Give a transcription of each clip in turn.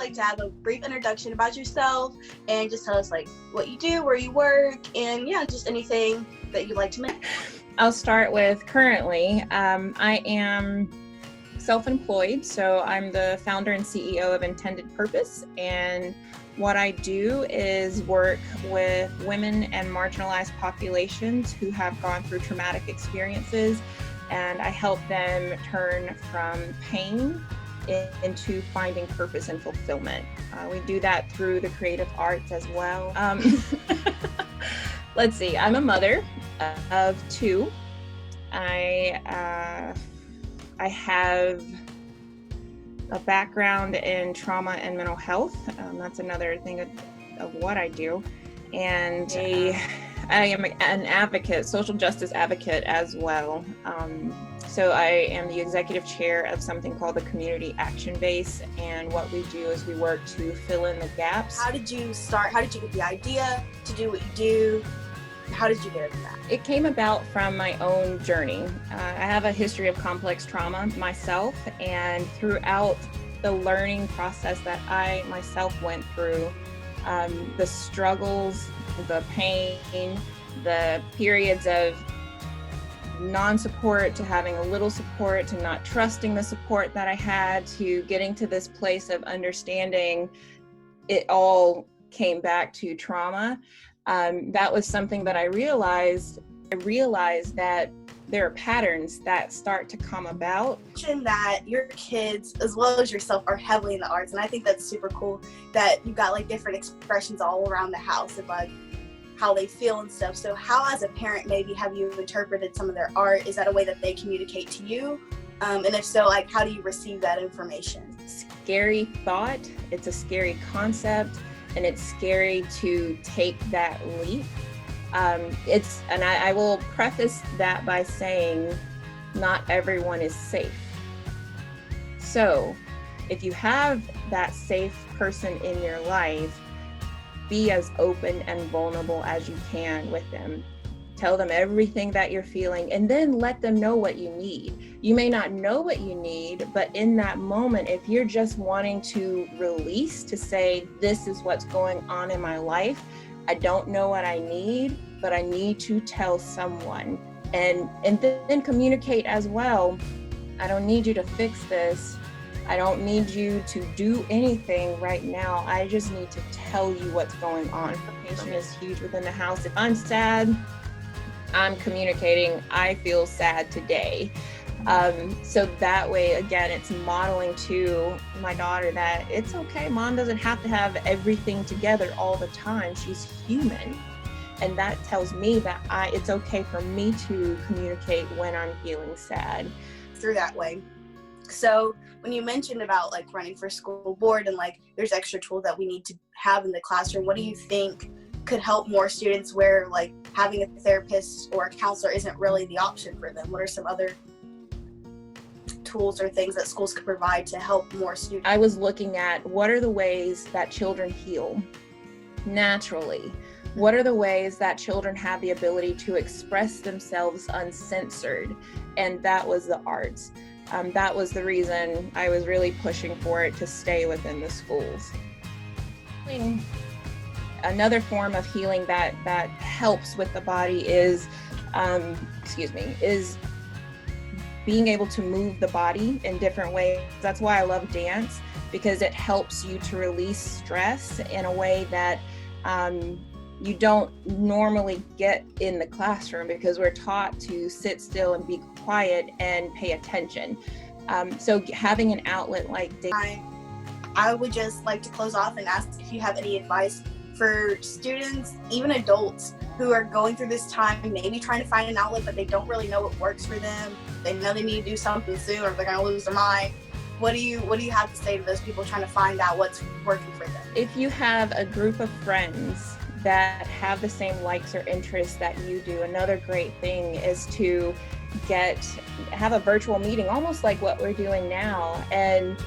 like to have a brief introduction about yourself and just tell us like what you do, where you work, and yeah, just anything that you'd like to mention. I'll start with currently. I am self-employed, so I'm the founder and CEO of Intended Purpose, and what I do is work with women and marginalized populations who have gone through traumatic experiences, and I help them turn from pain into finding purpose and fulfillment. We do that through the creative arts as well. Let's see, I'm a mother of two. I have a background in trauma and mental health. That's another thing of what I do. And I am an advocate, social justice advocate as well. So I am the executive chair of something called the Community Action Base. And what we do is we work to fill in the gaps. How did you start? How did you get the idea to do what you do? How did you get into that? It came about from my own journey. I have a history of complex trauma myself, and throughout the learning process that I myself went through, the struggles, the pain, the periods of non-support to having a little support to not trusting the support that I had to getting to this place of understanding, it all came back to trauma. That was something that I realized that there are patterns that start to come about. You mentioned that your kids, as well as yourself, are heavily in the arts, and I think that's super cool that you've got like different expressions all around the house of like how they feel and stuff. So how, as a parent, maybe have you interpreted some of their art? Is that a way that they communicate to you? And if so, like, how do you receive that information? Scary thought. It's a scary concept. And it's scary to take that leap. I will preface that by saying not everyone is safe. So if you have that safe person in your life, be as open and vulnerable as you can with them. Tell them everything that you're feeling, and then let them know what you need. You may not know what you need, but in that moment, if you're just wanting to release, to say, this is what's going on in my life, I don't know what I need, but I need to tell someone. And then communicate as well. I don't need you to fix this. I don't need you to do anything right now. I just need to tell you what's going on. Communication is huge within the house. If I'm sad, I'm communicating, I feel sad today. So that way, again, it's modeling to my daughter that it's okay. Mom doesn't have to have everything together all the time. She's human. And that tells me that it's okay for me to communicate when I'm feeling sad. Through that way. So when you mentioned about like running for school board and like there's extra tools that we need to have in the classroom, what do you think could help more students where like having a therapist or a counselor isn't really the option for them? What are some other tools or things that schools could provide to help more students? I was looking at what are the ways that children heal naturally? What are the ways that children have the ability to express themselves uncensored? And that was the arts. That was the reason I was really pushing for it to stay within the schools. Another form of healing that helps with the body is being able to move the body in different ways. That's why I love dance, because it helps you to release stress in a way that you don't normally get in the classroom, because we're taught to sit still and be quiet and pay attention. So having an outlet like dance. I would just like to close off and ask if you have any advice for students, even adults, who are going through this time, maybe trying to find an outlet, but they don't really know what works for them. They know they need to do something soon or they're going to lose their mind. What do you have to say to those people trying to find out what's working for them? If you have a group of friends that have the same likes or interests that you do, another great thing is to have a virtual meeting, almost like what we're doing now, and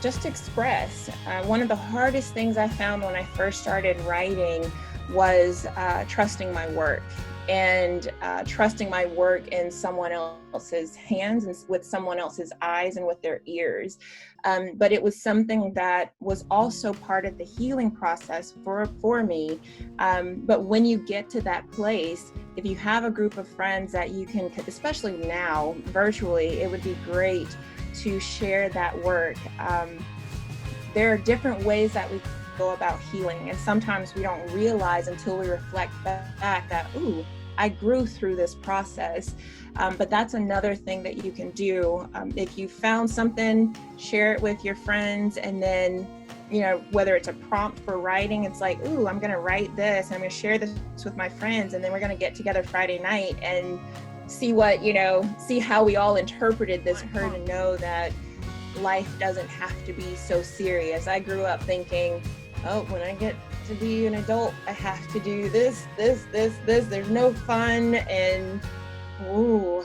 just express. One of the hardest things I found when I first started writing was trusting my work. and trusting my work in someone else's hands and with someone else's eyes and with their ears. But it was something that was also part of the healing process for me. But when you get to that place, if you have a group of friends that you can, especially now virtually, it would be great to share that work. There are different ways that we go about healing, and sometimes we don't realize until we reflect back that, ooh, I grew through this process. But that's another thing that you can do. If you found something, share it with your friends, and then, you know, whether it's a prompt for writing, it's like, ooh, I'm going to write this and I'm going to share this with my friends, and then we're going to get together Friday night and see what, you know, see how we all interpreted this, her to know that life doesn't have to be so serious. I grew up thinking, oh, when I get to be an adult, I have to do this. There's no fun, and ooh,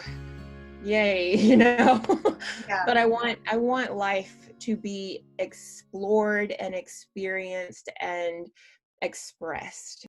yay, you know. Yeah. But I want life to be explored and experienced and expressed.